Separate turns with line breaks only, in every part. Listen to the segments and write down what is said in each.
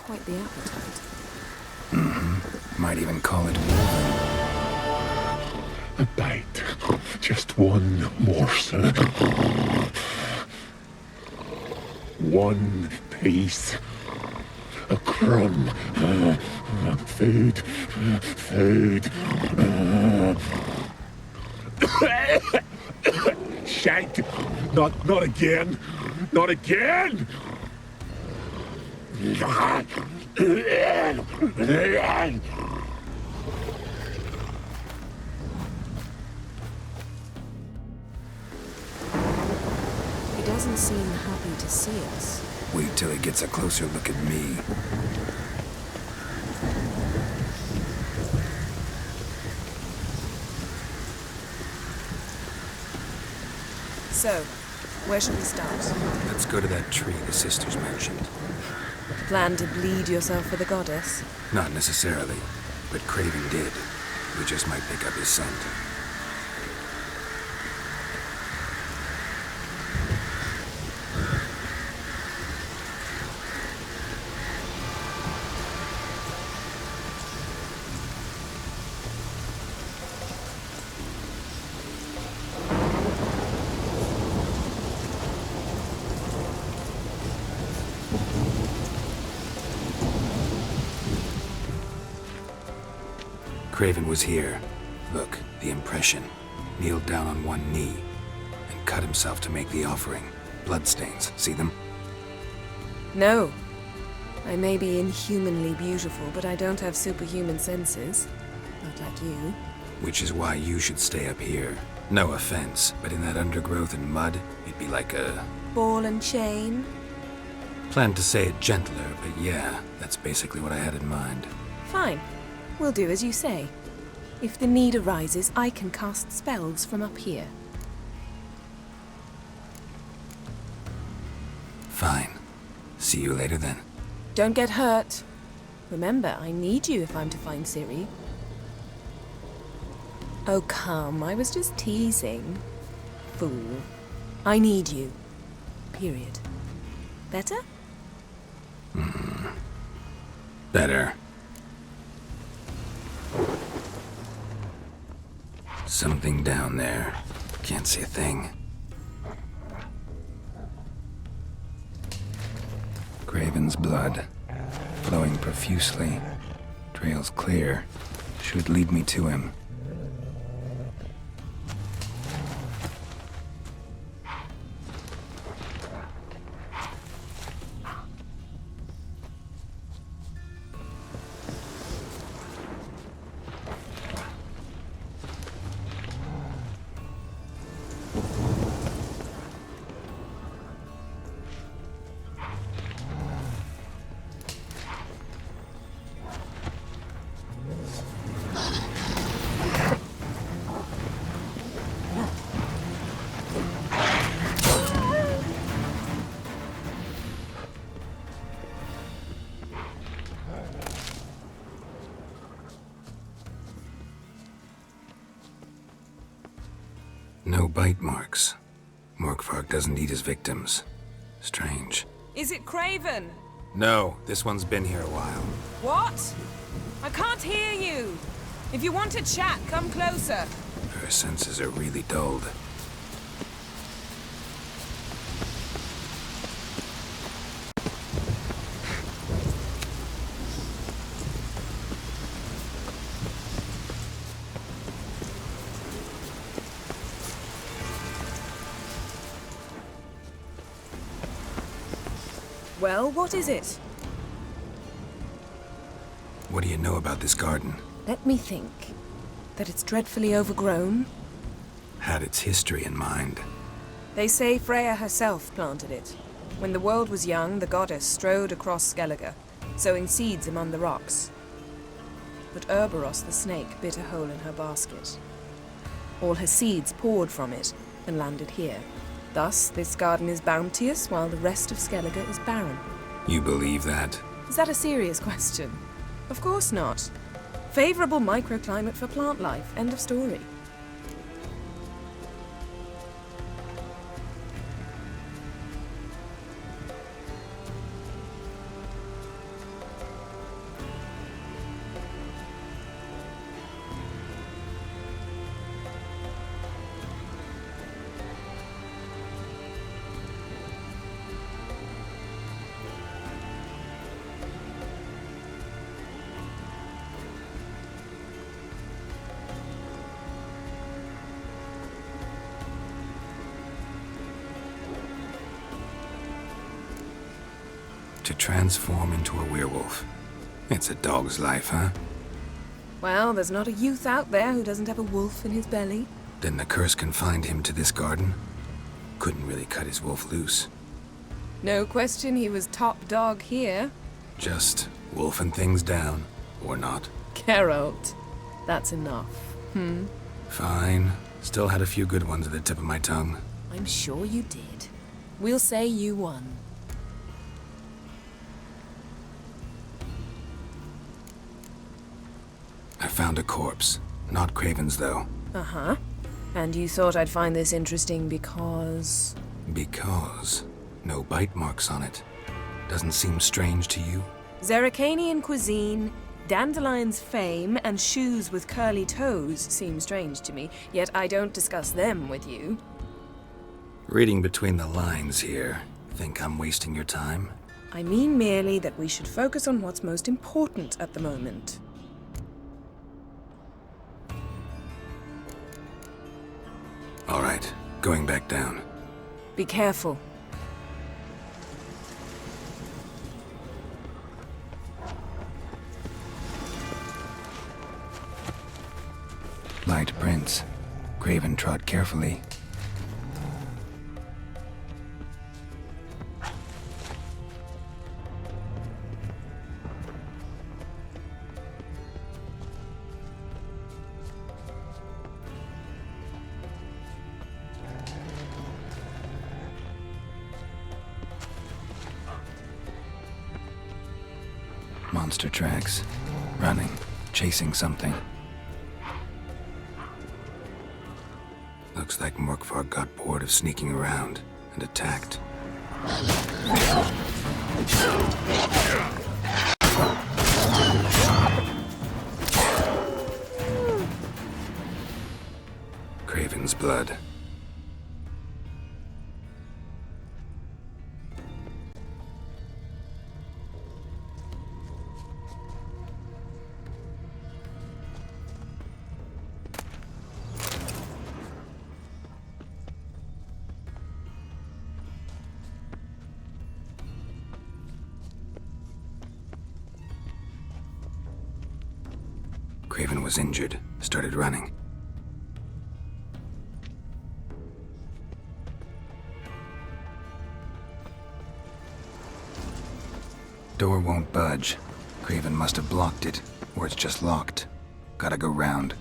Quite the appetite.
Might even call it moving.
A bite. Just one morsel. One piece. A crumb. Food. Food. Shite. Not again. Not again.
He doesn't seem happy to see us.
Wait till he gets a closer look at me.
So, where should we start?
Let's go to that tree the sisters mentioned.
Plan to bleed yourself for the goddess?
Not necessarily, but Craven did. We just might pick up his scent. Craven was here. Look, the impression. Kneeled down on one knee and cut himself to make the offering. Bloodstains. See them?
No. I may be inhumanly beautiful, but I don't have superhuman senses. Not like you.
Which is why you should stay up here. No offense, but in that undergrowth and mud, it'd be like a...
Ball and chain?
Planned to say it gentler, but yeah, that's basically what I had in mind.
Fine. We'll do as you say. If the need arises, I can cast spells from up here.
Fine. See you later then.
Don't get hurt. Remember, I need you if I'm to find Ciri. Oh, come. I was just teasing. Fool. I need you. Period. Better?
Better. Something down there. Can't see a thing. Craven's blood. Flowing profusely. Trail's clear. Should lead me to him. No bite marks. Morkvark doesn't eat his victims. Strange.
Is it Craven?
No, this one's been here a while.
What? I can't hear you. If you want to chat, come closer.
Her senses are really dulled.
Well, what is it?
What do you know about this garden?
Let me think. That it's dreadfully overgrown?
Had its history in mind.
They say Freya herself planted it. When the world was young, the goddess strode across Skellige, sowing seeds among the rocks. But Ouroboros the snake bit a hole in her basket. All her seeds poured from it and landed here. Thus, this garden is bounteous, while the rest of Skellige is barren.
You believe that?
Is that a serious question? Of course not. Favorable microclimate for plant life. End of story.
To transform into a werewolf. It's a dog's life, huh?
Well, there's not a youth out there who doesn't have a wolf in his belly.
Then the curse confined him to this garden? Couldn't really cut his wolf loose.
No question he was top dog here.
Just wolfing things down, or not.
Geralt, that's enough.
Fine. Still had a few good ones at the tip of my tongue.
I'm sure you did. We'll say you won.
I found a corpse. Not Craven's, though.
Uh-huh. And you thought I'd find this interesting because...
Because no bite marks on it. Doesn't seem strange to you?
Zerrikanian cuisine, Dandelion's fame, and shoes with curly toes seem strange to me, yet I don't discuss them with you.
Reading between the lines here. Think I'm wasting your time?
I mean merely that we should focus on what's most important at the moment.
All right, going back down.
Be careful.
Light prints. Craven trod carefully. Monster tracks. Running. Chasing something. Looks like Murkvar got bored of sneaking around and attacked. Craven's blood. Craven was injured, started running. Door won't budge. Craven must have blocked it, or it's just locked. Gotta go round.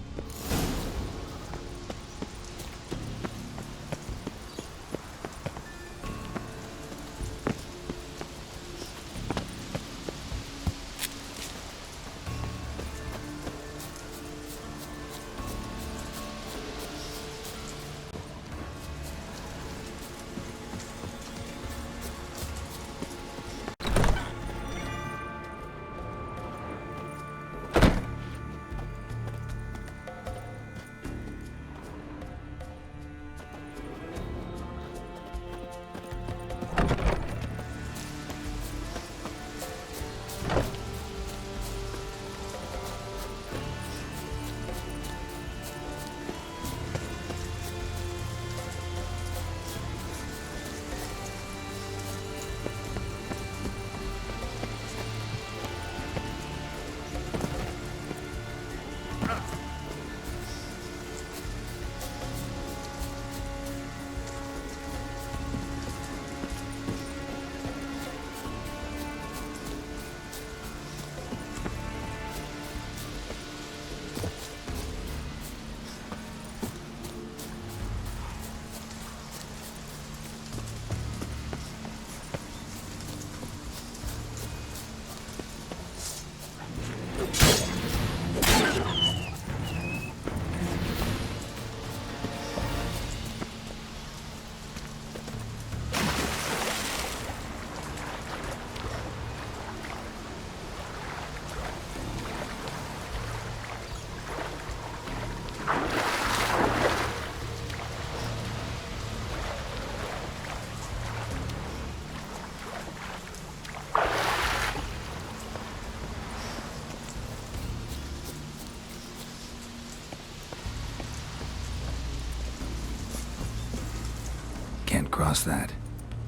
Can't cross that.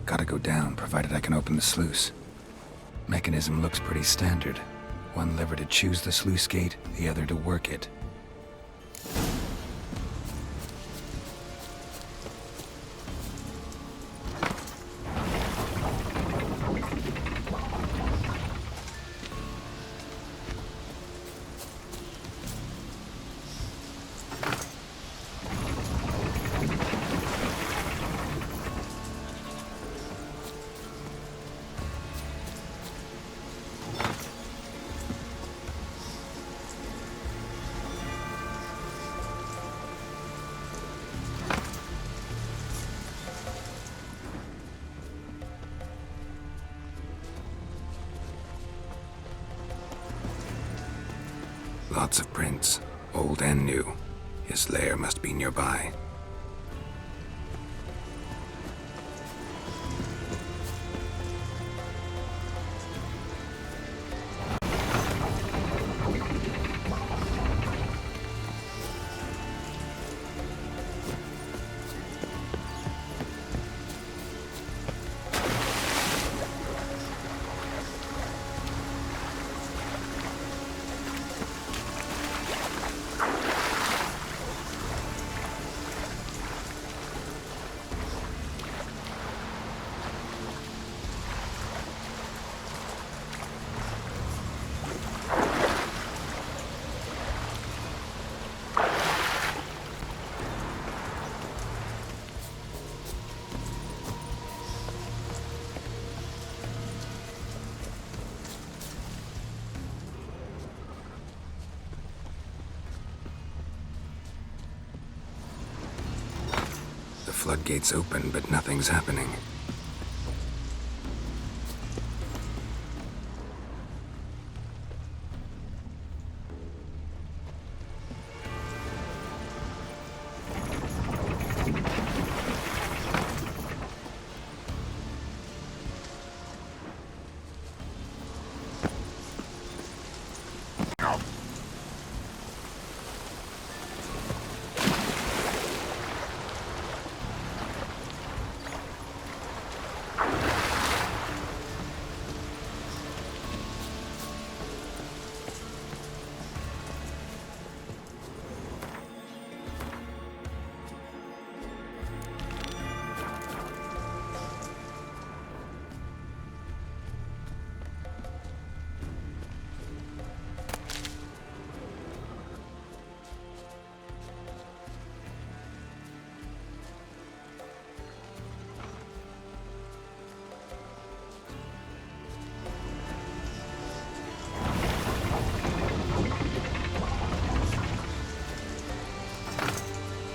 Gotta go down, provided I can open the sluice. Mechanism looks pretty standard. One lever to choose the sluice gate, the other to work it. Lots of prints, old and new. His lair must be nearby. The floodgates open, but nothing's happening.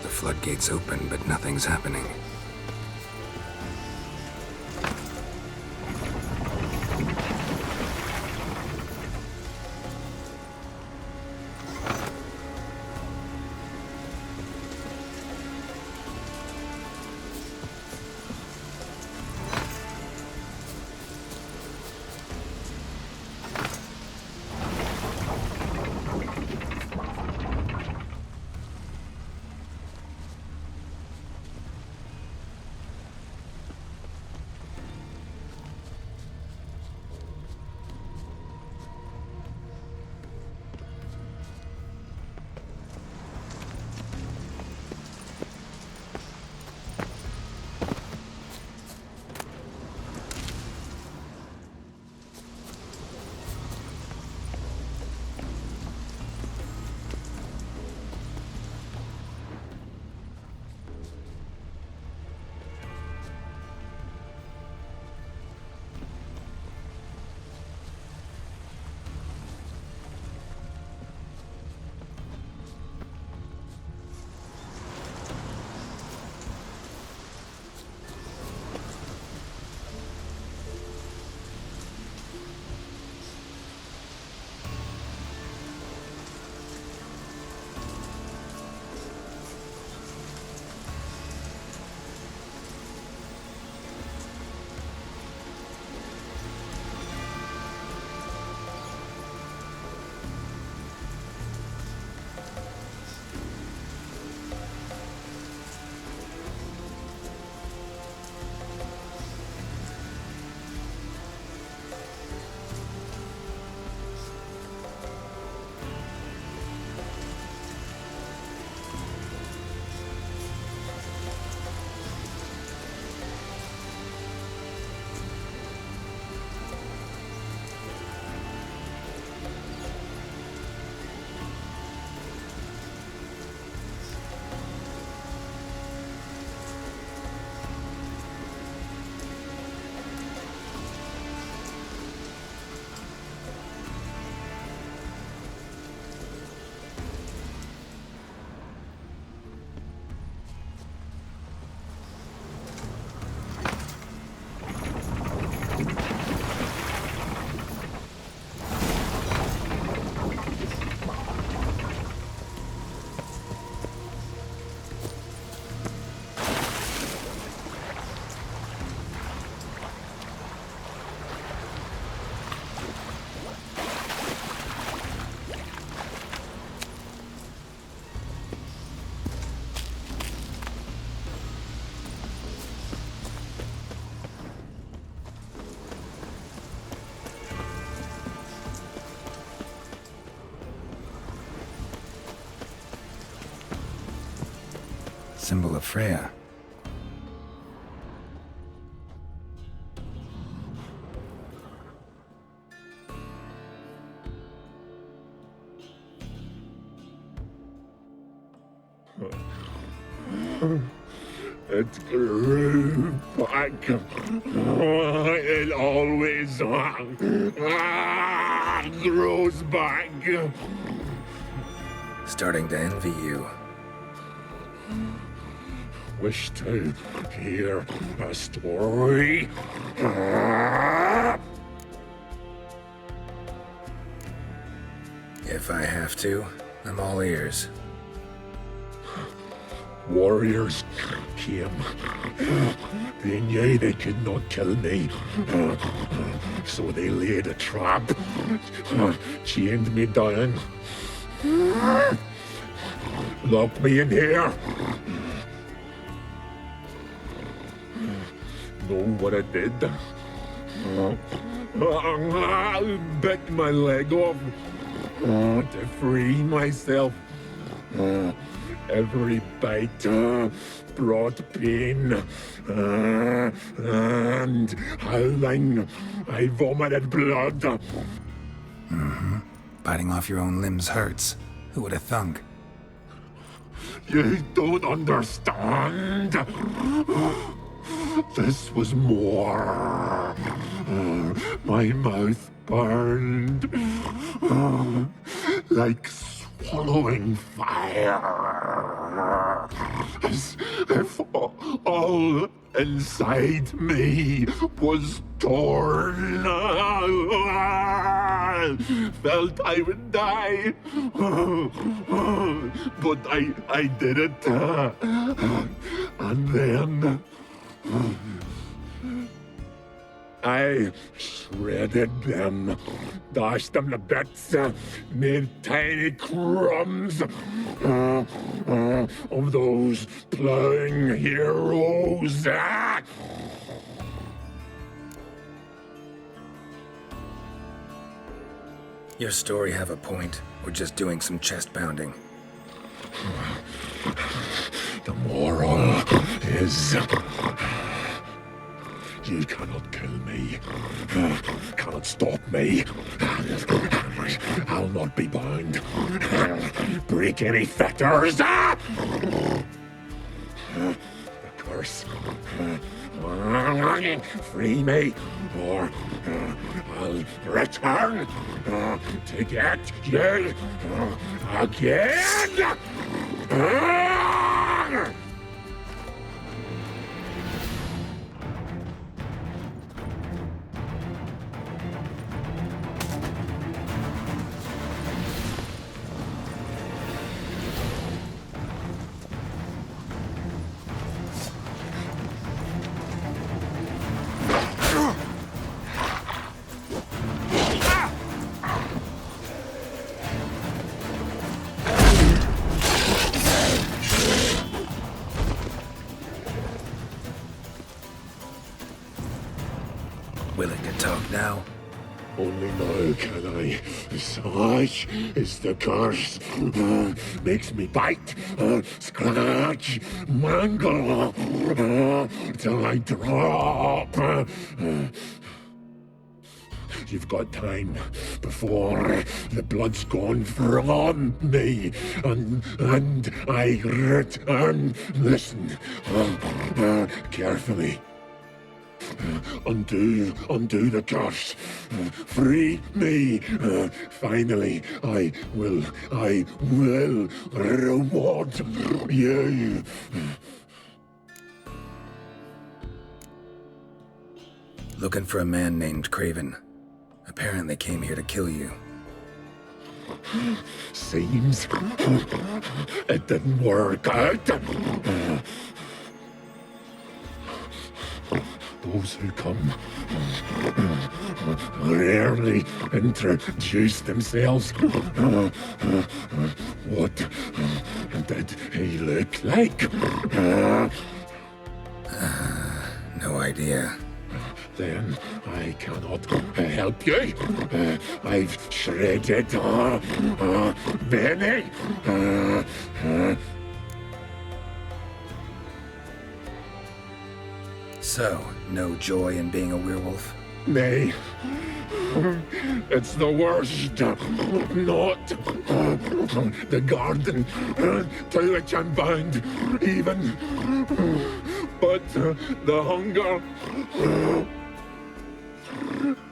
The floodgates open, but nothing's happening. Symbol of Freya.
It grew back. It always grows back.
Starting to envy you.
Wish to hear a story?
If I have to, I'm all ears.
Warriors came. They knew they could not kill me. So they laid a trap. Chained me down. Locked me in here. Know what I did? Bit my leg off to free myself. Every bite brought pain, and howling, I vomited blood.
Mm-hmm. Biting off your own limbs hurts. Who would have thunk?
You don't understand. This was more. My mouth burned like swallowing fire, as if all inside me was torn. Felt I would die, but I did it. And then I shredded them, dashed them to bits, made tiny crumbs of those plowing heroes.
Your story have a point. We're just doing some chest pounding.
The moral is, you cannot kill me, cannot stop me. I'll not be bound. Break any fetters. The curse. Free me, or I'll return to get you again.
Willing to talk now?
Only now can I. Such is the curse. Makes me bite, scratch, mangle, till I drop. You've got time before the blood's gone from me, and I return. Listen, carefully. Undo the curse. Free me. Finally, I will reward you.
Looking for a man named Craven. Apparently came here to kill you.
Seems it didn't work out. Those who come rarely introduce themselves. What did he look like?
No idea.
Then I cannot help you. I've shredded many.
So, no joy in being a werewolf?
Nay. It's the worst. Not the garden to which I'm bound, even. But the hunger.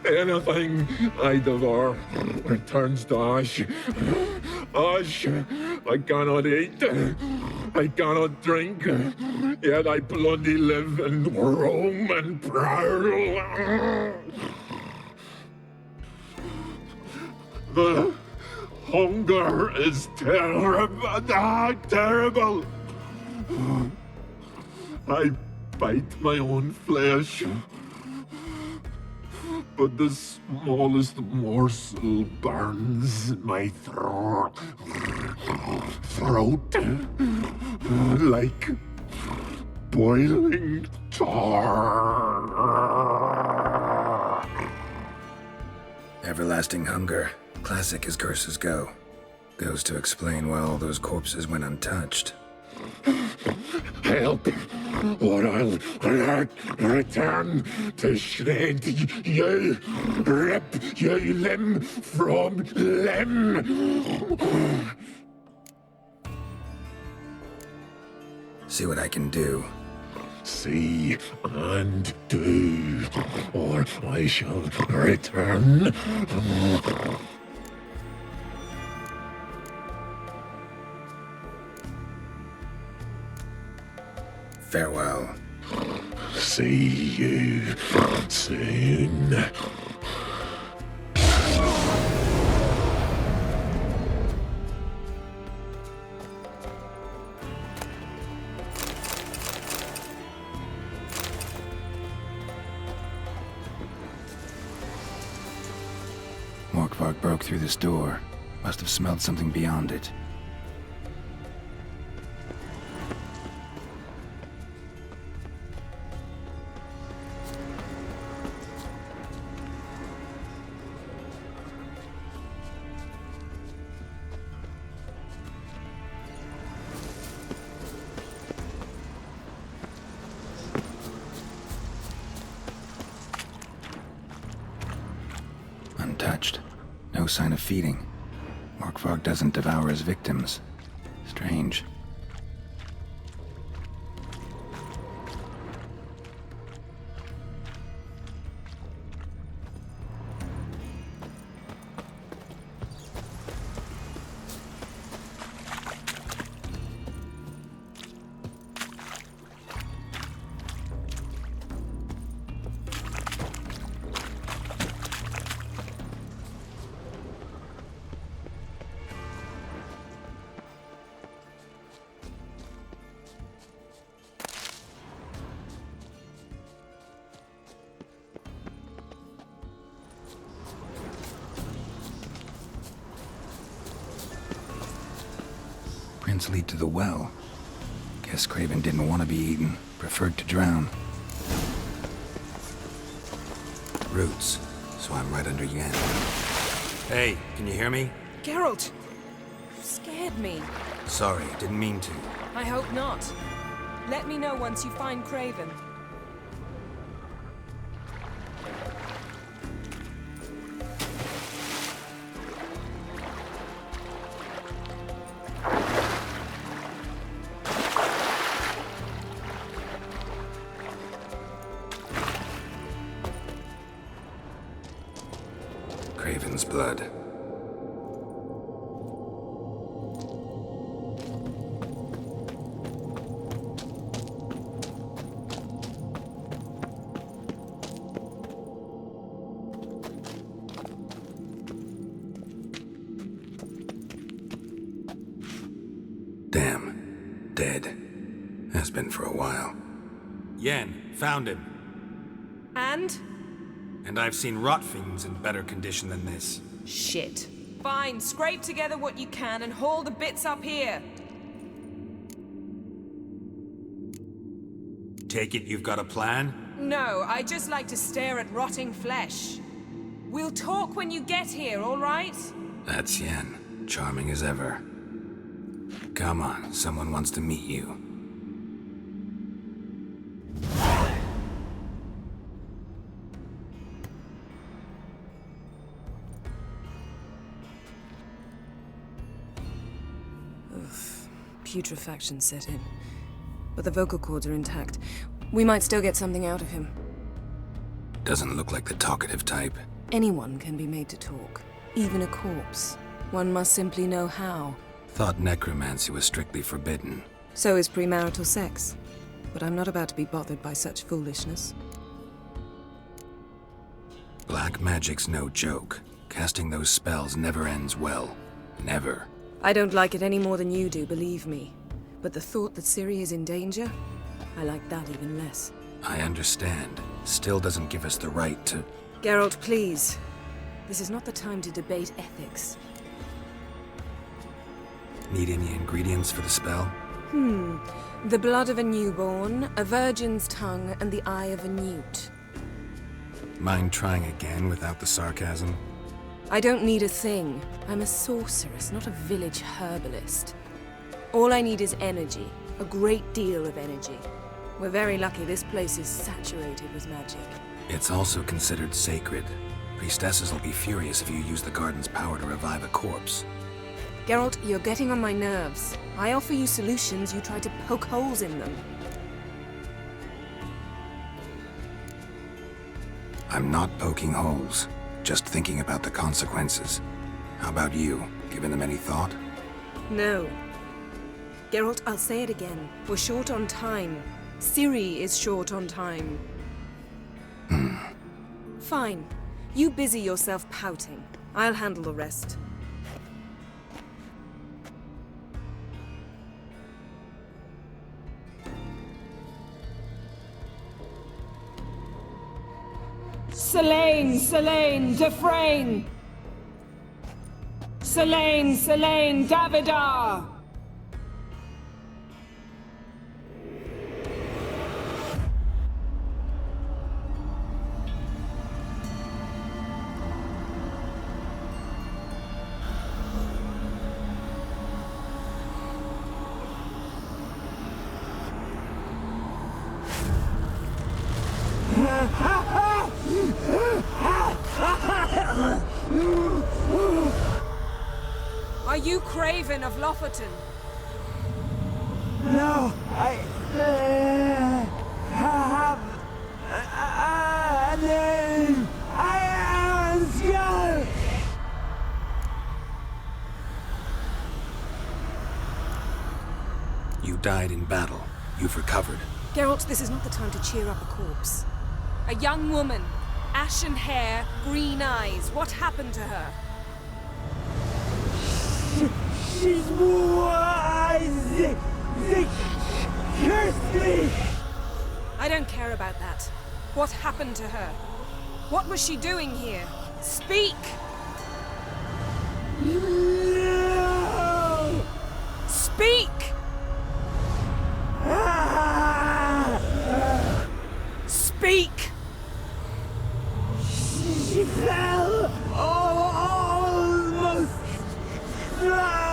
Anything I devour returns to ash. Ash I cannot eat. I cannot drink. Yet I bloody live and roam and prowl. The hunger is terrible. Terrible. I bite my own flesh. But the smallest morsel burns in my throat like boiling tar.
Everlasting hunger. Classic as curses go. Goes to explain why all those corpses went untouched.
Help, or I'll return to shred you, rip you limb from limb.
See what I can do.
See and do, or I shall return.
Farewell.
See you soon.
Morkvark broke through this door. Must have smelled something beyond it. Untouched. No sign of feeding. Morkvark doesn't devour his victims. Strange. Prints lead to the well. Guess Craven didn't want to be eaten. Preferred to drown. Roots. So I'm right under Yen. Hey, can you hear me?
Geralt! You scared me.
Sorry, didn't mean to.
I hope not. Let me know once you find Craven.
Craven's blood. Damn. Dead. Has been for a while.
Yen, found him.
And?
And I've seen rot fiends in better condition than this.
Shit. Fine, scrape together what you can and haul the bits up here.
Take it you've got a plan?
No, I just like to stare at rotting flesh. We'll talk when you get here, all right?
That's Yen. Charming as ever. Come on, someone wants to meet you.
putrefaction set in. But the vocal cords are intact. We might still get something out of him.
Doesn't look like the talkative type.
Anyone can be made to talk. Even a corpse. One must simply know how.
Thought necromancy was strictly forbidden.
So is premarital sex. But I'm not about to be bothered by such foolishness.
Black magic's no joke. Casting those spells never ends well. Never.
I don't like it any more than you do, believe me. But the thought that Ciri is in danger, I like that even less.
I understand. Still doesn't give us the right to...
Geralt, please. This is not the time to debate ethics.
Need any ingredients for the spell?
The blood of a newborn, a virgin's tongue, and the eye of a newt.
Mind trying again without the sarcasm?
I don't need a thing. I'm a sorceress, not a village herbalist. All I need is energy. A great deal of energy. We're very lucky this place is saturated with magic.
It's also considered sacred. Priestesses will be furious if you use the garden's power to revive a corpse.
Geralt, you're getting on my nerves. I offer you solutions, you try to poke holes in them.
I'm not poking holes, just thinking about the consequences. How about you? Given them any thought?
No. Geralt, I'll say it again. We're short on time. Ciri is short on time. Fine. You busy yourself pouting. I'll handle the rest.
Selene, Dufresne! Selene, Davidar!
Are you Craven of Lofoten?
No, I have a name. I am Skull.
You died in battle. You've recovered.
Geralt, this is not the time to cheer up a corpse. A young woman. Ashen hair, green eyes. What happened to her?
She's wise. They cursed me.
I don't care about that. What happened to her? What was she doing here? Speak!
No.
Speak! Speak!
She fell almost drowned.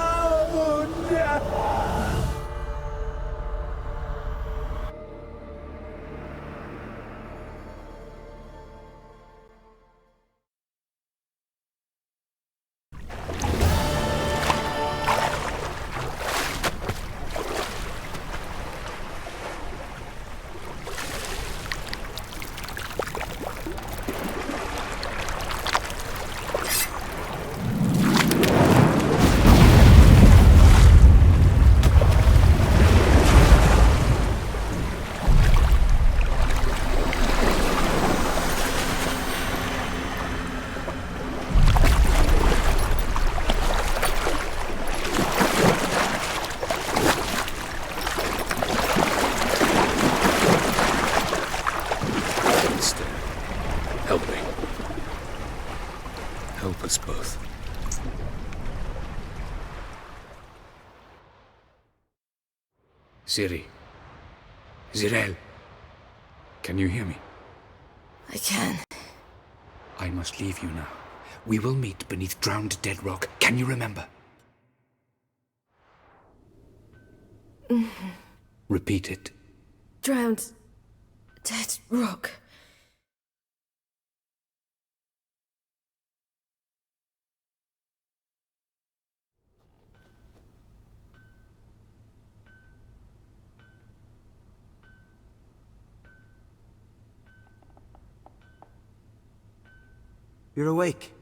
Help me. Help us both.
Ciri. Zirael. Can you hear me?
I can.
I must leave you now. We will meet beneath drowned dead rock. Can you remember? Repeat it.
Drowned. Dead rock.
You're awake.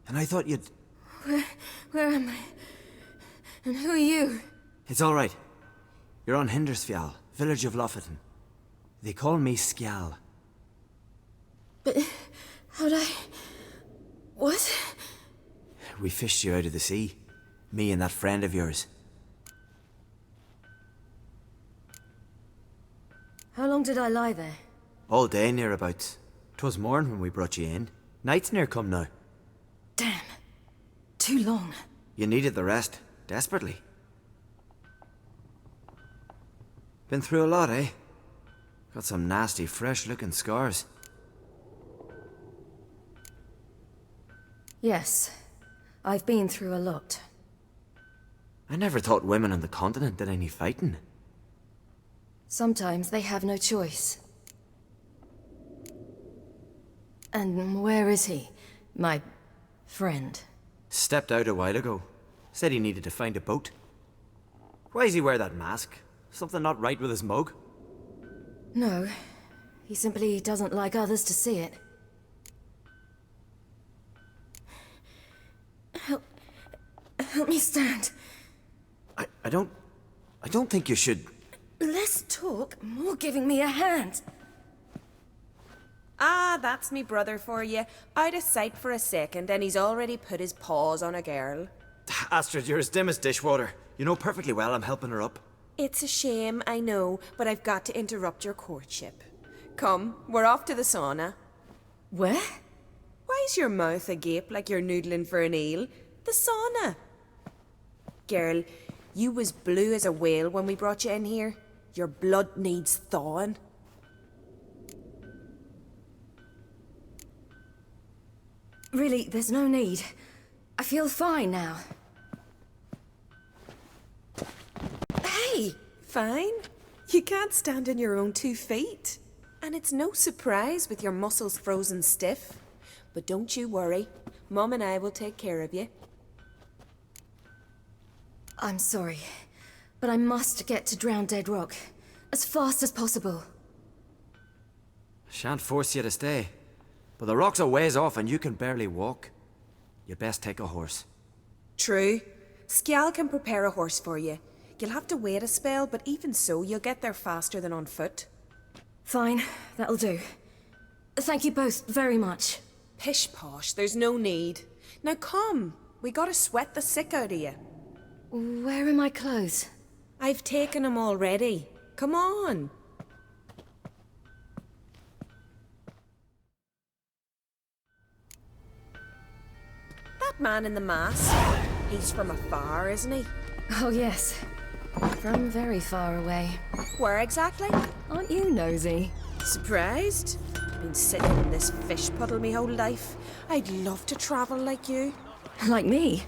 And I thought you'd...
Where am I? And who are you?
It's all right. You're on Hindersfjall, village of Lofoten. They call me Skjal.
But how'd I... What?
We fished you out of the sea. Me and that friend of yours.
How long did I lie there?
All day nearabouts. 'Twas morn when we brought you in. Night's near come now.
Damn. Too long.
You needed the rest. Desperately. Been through a lot, eh? Got some nasty, fresh-looking scars.
Yes. I've been through a lot.
I never thought women on the continent did any fighting.
Sometimes they have no choice. And where is he? My friend.
Stepped out a while ago. Said he needed to find a boat. Why's he wear that mask? Something not right with his mug?
No. He simply doesn't like others to see it. Help me stand.
I don't think you should...
Less talk, more giving me a hand.
Ah, that's me brother for you. Out of sight for a second, and he's already put his paws on a girl.
Astrid, you're as dim as dishwater. You know perfectly well I'm helping her up.
It's a shame, I know, but I've got to interrupt your courtship. Come, we're off to the sauna.
Where?
Why's your mouth agape like you're noodling for an eel? The sauna. Girl, you was blue as a whale when we brought you in here. Your blood needs thawing.
Really, there's no need. I feel fine now. Hey!
Fine. You can't stand on your own 2 feet. And it's no surprise with your muscles frozen stiff. But don't you worry. Mum and I will take care of you.
I'm sorry, but I must get to Drowned Dead Rock. As fast as possible.
Shan't force you to stay. But the rock's a ways off and you can barely walk. You best take a horse.
True. Skjal can prepare a horse for you. You'll have to wait a spell, but even so, you'll get there faster than on foot.
Fine, that'll do. Thank you both very much.
Pish posh, there's no need. Now come, we gotta sweat the sick out of you.
Where are my clothes?
I've taken them already. Come on. That man in the mask, he's from afar, isn't he?
Oh yes, from very far away.
Where exactly?
Aren't you nosy?
Surprised? Been sitting in this fish puddle me whole life. I'd love to travel like you.
Like me?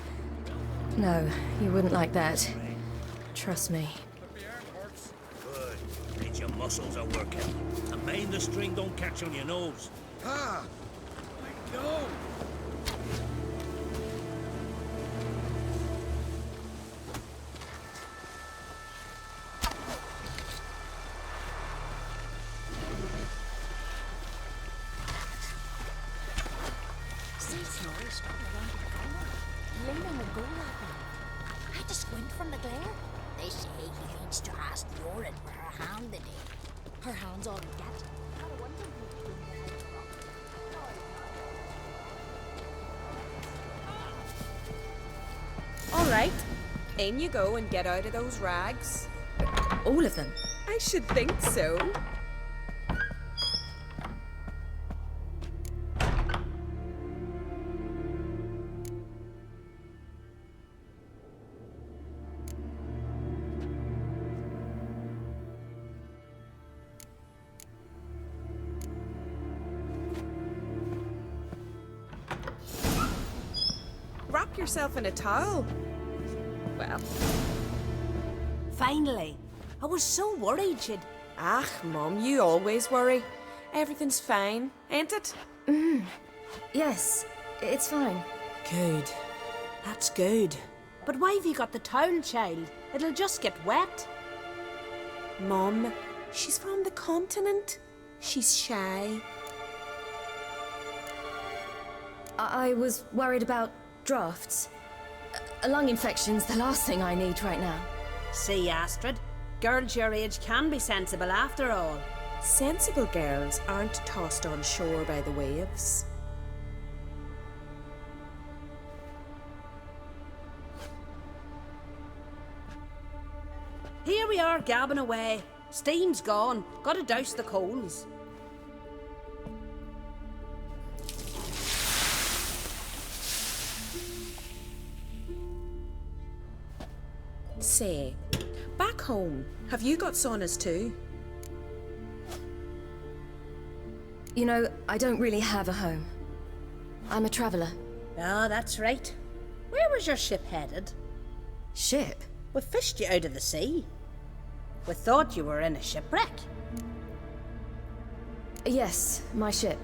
No, you wouldn't like that. Trust me.
Good. Means your muscles are working. And mind the string don't catch on your nose.
Ah! No!
I had to squint from the glare. They say he needs to ask Lauren for her hand today. Her hand's all in debt.
All right, in you go and get out of those rags.
All of them?
I should think so. Wrap yourself in a towel. Well.
Finally. I was so worried she'd...
Ah, Mum, you always worry. Everything's fine, ain't it?
Yes, it's fine.
Good. That's good. But why have you got the towel, child? It'll just get wet.
Mum, she's from the continent. She's shy.
I was worried about drafts. A lung infection's the last thing I need right now.
See, Astrid, girls your age can be sensible after all.
Sensible girls aren't tossed on shore by the waves.
Here we are gabbing away. Steam's gone. Gotta douse the coals.
Say, back home, have you got saunas too?
You know, I don't really have a home. I'm a traveller.
Ah, that's right. Where was your ship headed?
Ship?
We fished you out of the sea. We thought you were in a shipwreck.
Yes, my ship.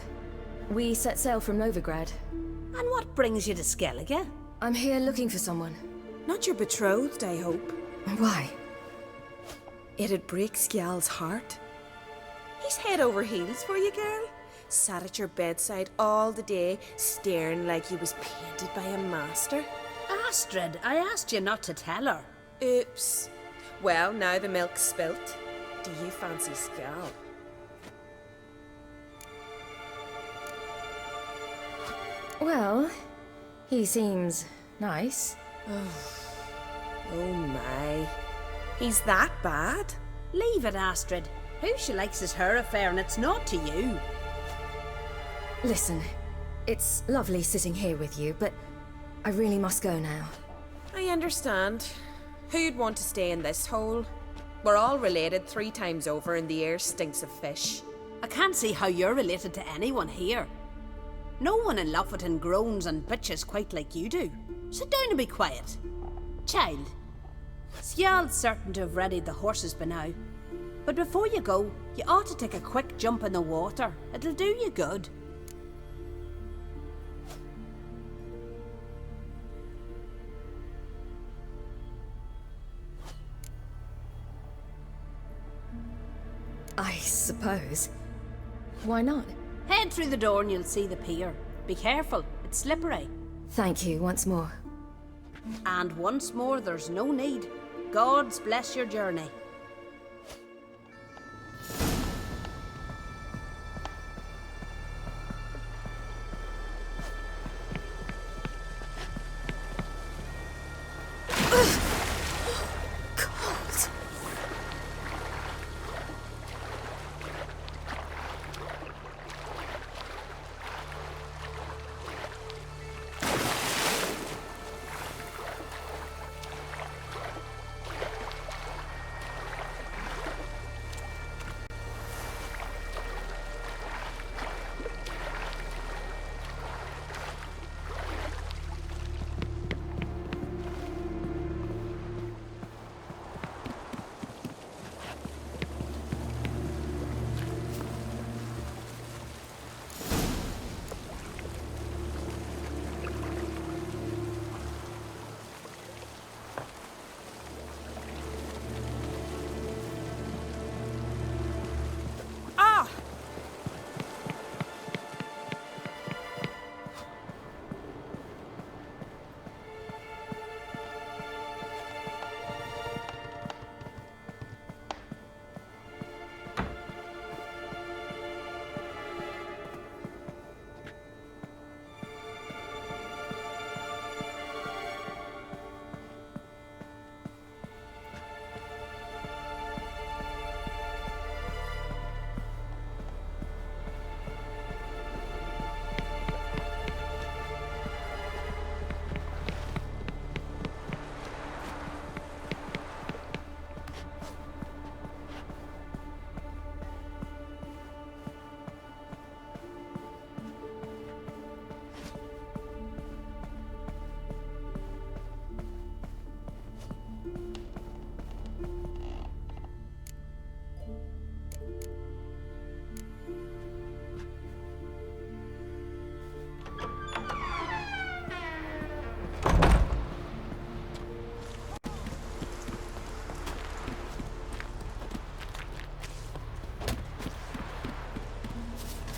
We set sail from Novigrad.
And what brings you to Skellige?
I'm here looking for someone.
Not your betrothed, I hope.
Why?
It'd break Skjal's heart. He's head over heels for you, girl. Sat at your bedside all the day, staring like he was painted by a master.
Astrid, I asked you not to tell her.
Oops. Well, now the milk's spilt. Do you fancy Skjal?
Well, he seems nice.
Oh my. He's that bad?
Leave it, Astrid. Who she likes is her affair and it's not to you.
Listen, it's lovely sitting here with you, but I really must go now.
I understand. Who'd want to stay in this hole? We're all related 3 times over and the air stinks of fish.
I can't see how you're related to anyone here. No one in Lofferton groans and bitches quite like you do. Sit down and be quiet. Child, Skjal's certain to have readied the horses by now. But before you go, you ought to take a quick jump in the water. It'll do you good.
I suppose. Why not?
Head through the door and you'll see the pier. Be careful, it's slippery.
Thank you once more.
And once more, there's no need. God's bless your journey.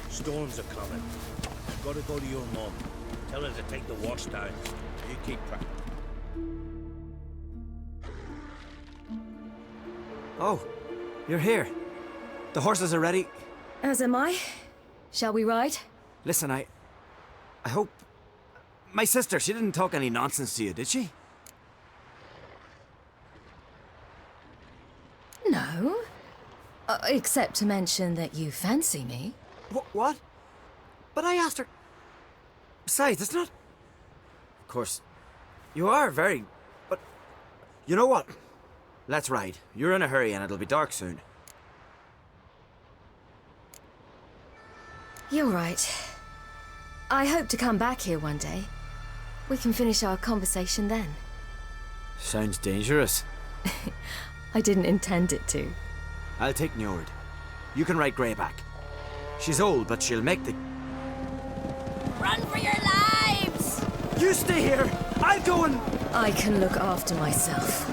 Storms are coming. Gotta go to your mum. Tell her to take the wash down. You keep
Oh, you're here. The horses are ready.
As am I. Shall we ride?
Listen, I hope... My sister, she didn't talk any nonsense to you, did she?
No. Except to mention that you fancy me.
What? But I asked her... Besides, it's not... Of course, you are very... But... You know what? Let's ride. You're in a hurry and it'll be dark soon.
You're right. I hope to come back here one day. We can finish our conversation then.
Sounds dangerous.
I didn't intend it to.
I'll take Njord. You can ride Greyback. She's old, but she'll make the...
Run for your lives!
You stay here! I'll go and...
I can look after myself.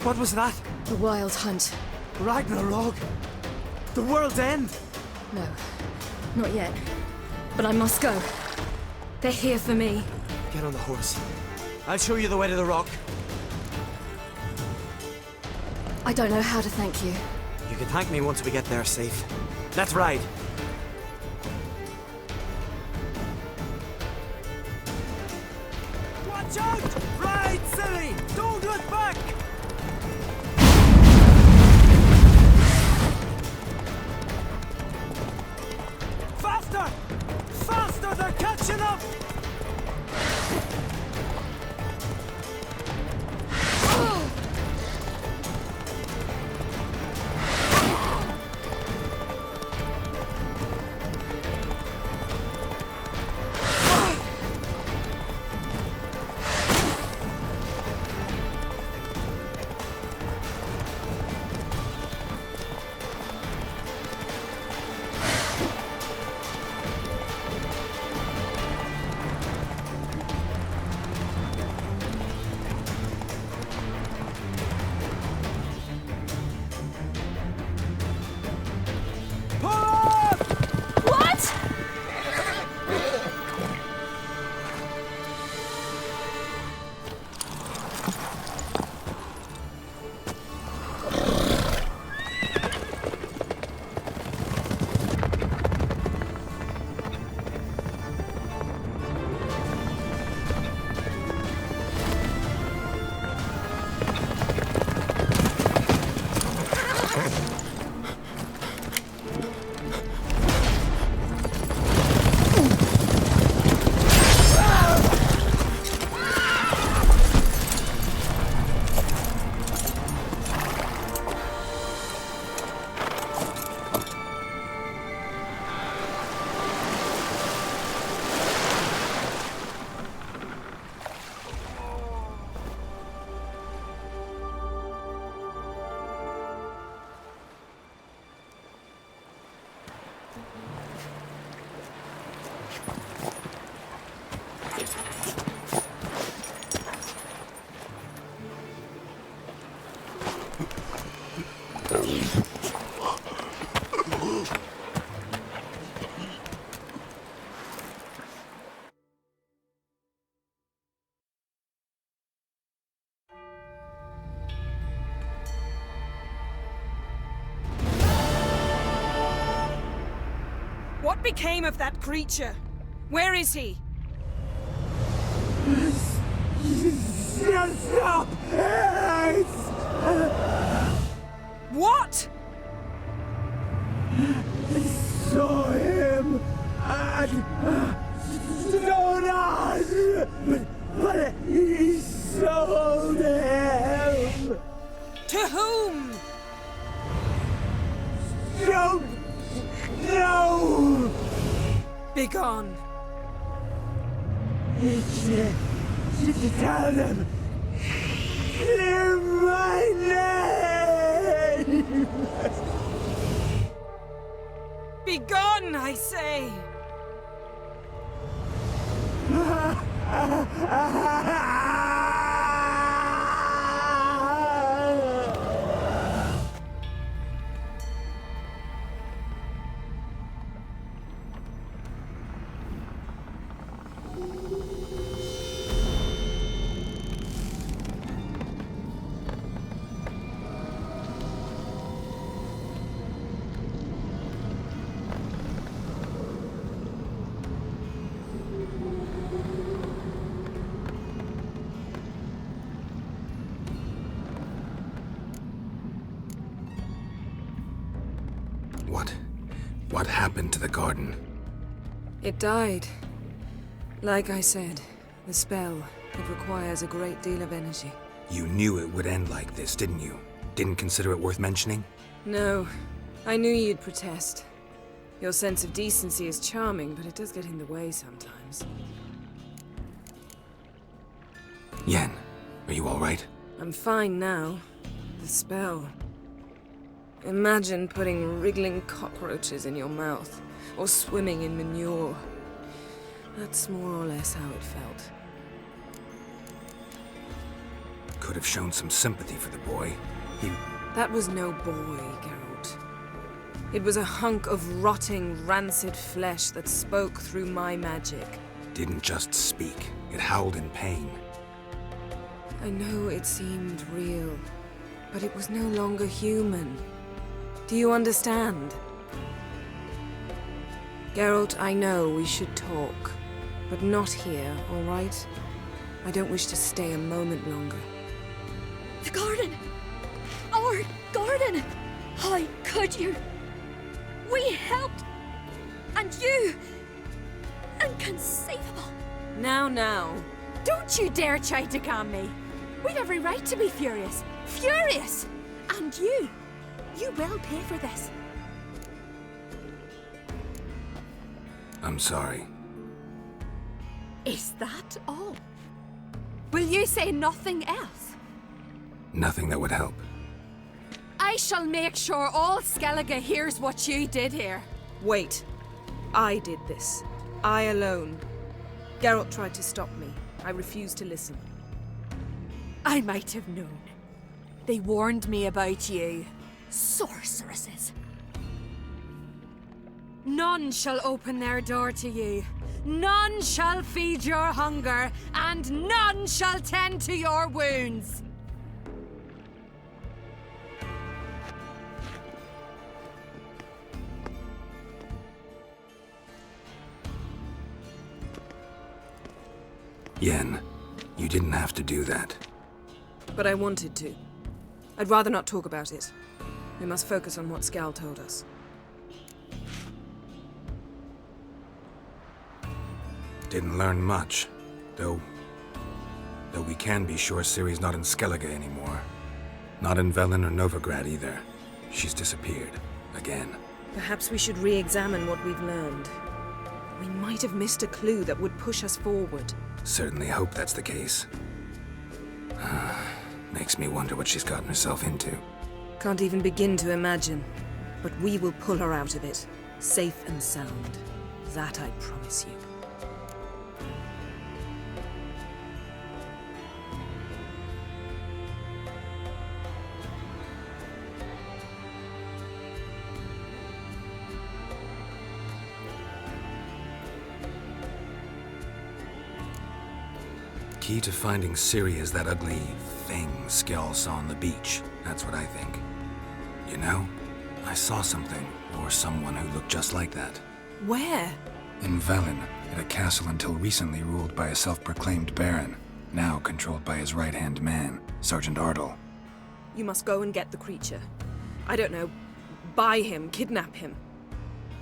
What was that?
The Wild Hunt.
Ragnarok? The world's end?
No, not yet. But I must go. They're here for me.
Get on the horse. I'll show you the way to the rock.
I don't know how to thank you.
You can thank me once we get there safe. Let's ride.
Watch out! Ride, silly! Don't look back! Faster! Faster! They're catching up!
became of that creature? Where is he?
Stop!
What?
Saw him at Stonas, but he sold him.
To whom?
Don't know.
Begone.
To tell them, clear my name.
Begone, I say!
What happened to the garden?
It died. Like I said, the spell, it requires a great deal of energy.
You knew it would end like this, didn't you? Didn't consider it worth mentioning?
No. I knew you'd protest. Your sense of decency is charming, but it does get in the way sometimes.
Yen, are you all right?
I'm fine now. The spell. Imagine putting wriggling cockroaches in your mouth, or swimming in manure. That's more or less how it felt.
Could have shown some sympathy for the boy.
That was no boy, Geralt. It was a hunk of rotting, rancid flesh that spoke through my magic.
Didn't just speak. It howled in pain.
I know it seemed real, but it was no longer human. Do you understand? Geralt, I know we should talk, but not here, all right? I don't wish to stay a moment longer.
The garden! Our garden! How could you? We helped! And you! Inconceivable!
Now.
Don't you dare try to calm me! We've every right to be furious! Furious! And you will pay for this.
I'm sorry.
Is that all? Will you say nothing else?
Nothing that would help.
I shall make sure all Skellige hears what you did here.
Wait. I did this. I alone. Geralt tried to stop me. I refused to listen.
I might have known. They warned me about you. Sorceresses. None shall open their door to you. None shall feed your hunger, and none shall tend to your wounds.
Yen, you didn't have to do that.
But I wanted to. I'd rather not talk about it. We must focus on what Skal told us.
Didn't learn much, though we can be sure Ciri's not in Skellige anymore. Not in Velen or Novigrad either. She's disappeared. Again.
Perhaps we should re-examine what we've learned. We might have missed a clue that would push us forward.
Certainly hope that's the case. Makes me wonder what she's gotten herself into.
Can't even begin to imagine. But we will pull her out of it. Safe and sound. That I promise you.
Key to finding Ciri is that ugly thing Skell saw on the beach. That's what I think. You know, I saw something, or someone who looked just like that.
Where?
In Velen, at a castle until recently ruled by a self-proclaimed baron, now controlled by his right-hand man, Sergeant Ardle.
You must go and get the creature. I don't know, buy him, kidnap him.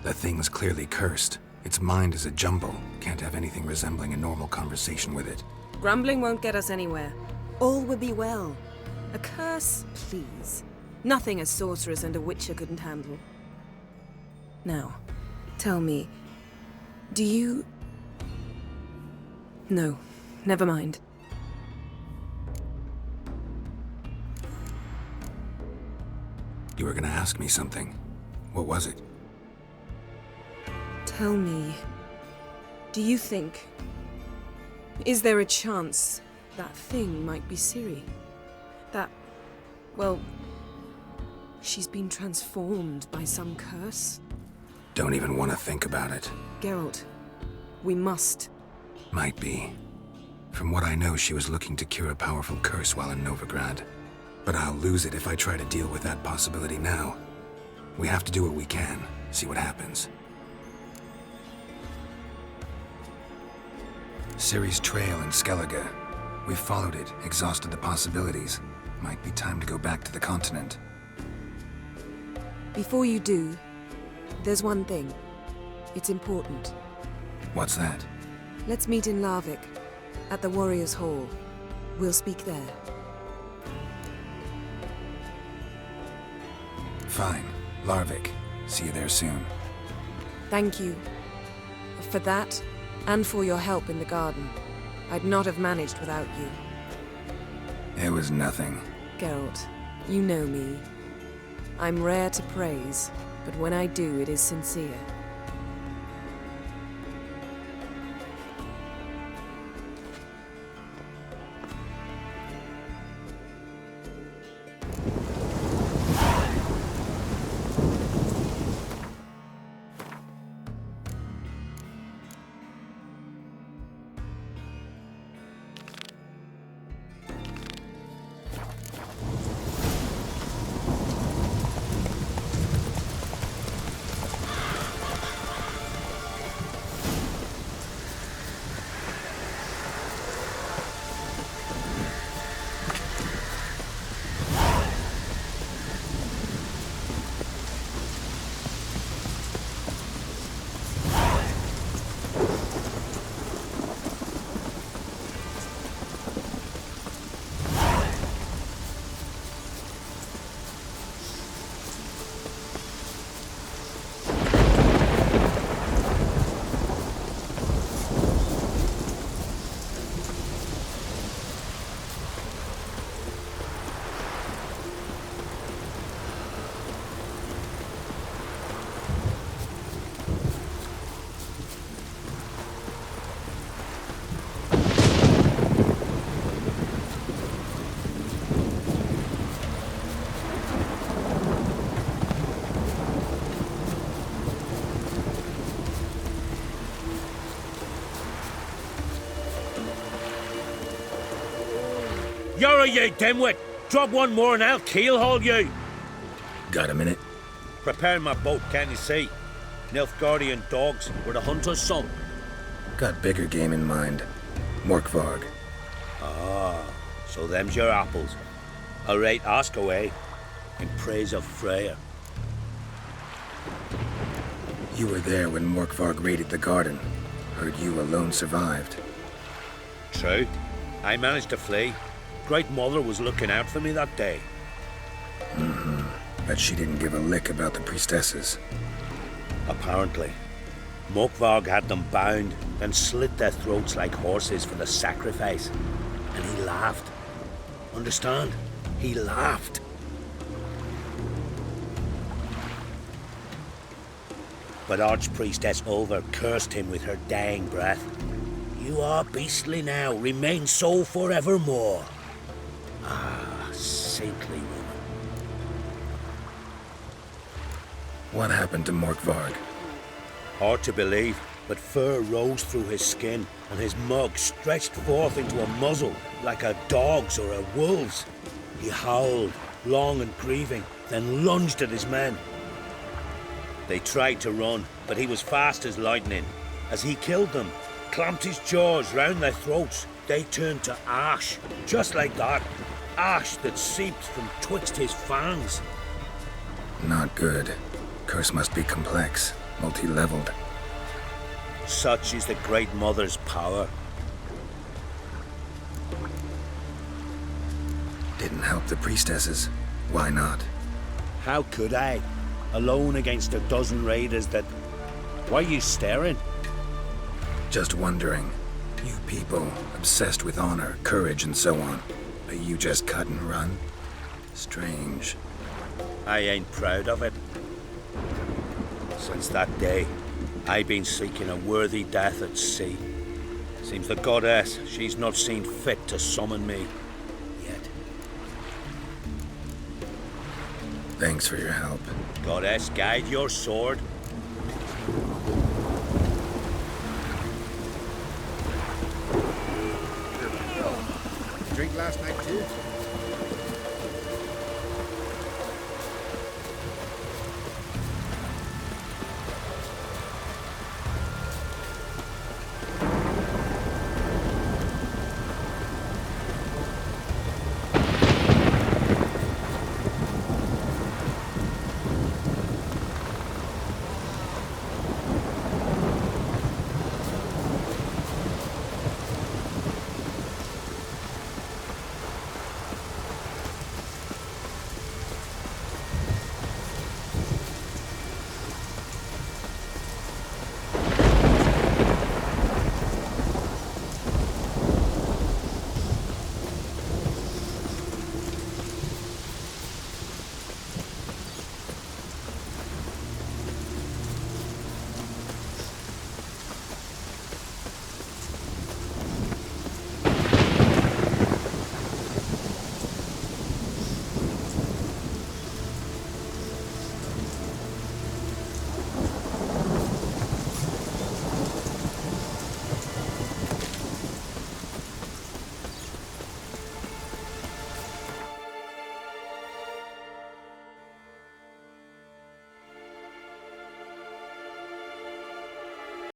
The thing's clearly cursed. Its mind is a jumble. Can't have anything resembling a normal conversation with it.
Grumbling won't get us anywhere. All will be well. A curse, please. Nothing a sorceress and a witcher couldn't handle. Now, tell me, do you... No, never mind.
You were gonna ask me something. What was it?
Tell me, do you think... Is there a chance that thing might be Ciri? That... well... she's been transformed by some curse?
Don't even want to think about it.
Geralt, we must.
Might be. From what I know, she was looking to cure a powerful curse while in Novigrad. But I'll lose it if I try to deal with that possibility now. We have to do what we can, see what happens. Ciri's trail in Skellige. We've followed it, exhausted the possibilities. Might be time to go back to the continent.
Before you do, there's one thing. It's important.
What's that?
Let's meet in Larvik, at the Warriors' Hall. We'll speak there.
Fine. Larvik. See you there soon.
Thank you. For that, and for your help in the garden. I'd not have managed without you.
It was nothing.
Geralt, you know me. I'm rare to praise, but when I do, it is sincere.
You're you dimwit! Drop one more and I'll keelhaul you!
Got a minute?
Preparing my boat, can't you see? Nilfgaardian dogs were the hunter's son.
Got bigger game in mind. Morkvarg.
Ah, so them's your apples. All right, ask away. In praise of Freya.
You were there when Morkvarg raided the garden. Heard you alone survived.
True. I managed to flee. Great Mother was looking out for me that day.
But she didn't give a lick about the priestesses.
Apparently. Morkvarg had them bound, then slit their throats like horses for the sacrifice. And he laughed. Understand? He laughed. But Archpriestess Ulver cursed him with her dying breath. You are beastly now, remain so forevermore. Ah, saintly woman.
What happened to Morkvarg?
Hard to believe, but fur rose through his skin, and his mug stretched forth into a muzzle, like a dog's or a wolf's. He howled, long and grieving, then lunged at his men. They tried to run, but he was fast as lightning. As he killed them, clamped his jaws round their throats, they turned to ash, just like that. Ash that seeped from twixt his fangs.
Not good. Curse must be complex, multi-leveled.
Such is the Great Mother's power.
Didn't help the priestesses. Why not?
How could I? Alone against a dozen raiders that... Why are you staring?
Just wondering. You people, obsessed with honor, courage, and so on. But you just cut and run? Strange.
I ain't proud of it. Since that day, I've been seeking a worthy death at sea. Seems the goddess, she's not seen fit to summon me. Yet.
Thanks for your help.
Goddess, guide your sword.
Drink last night too?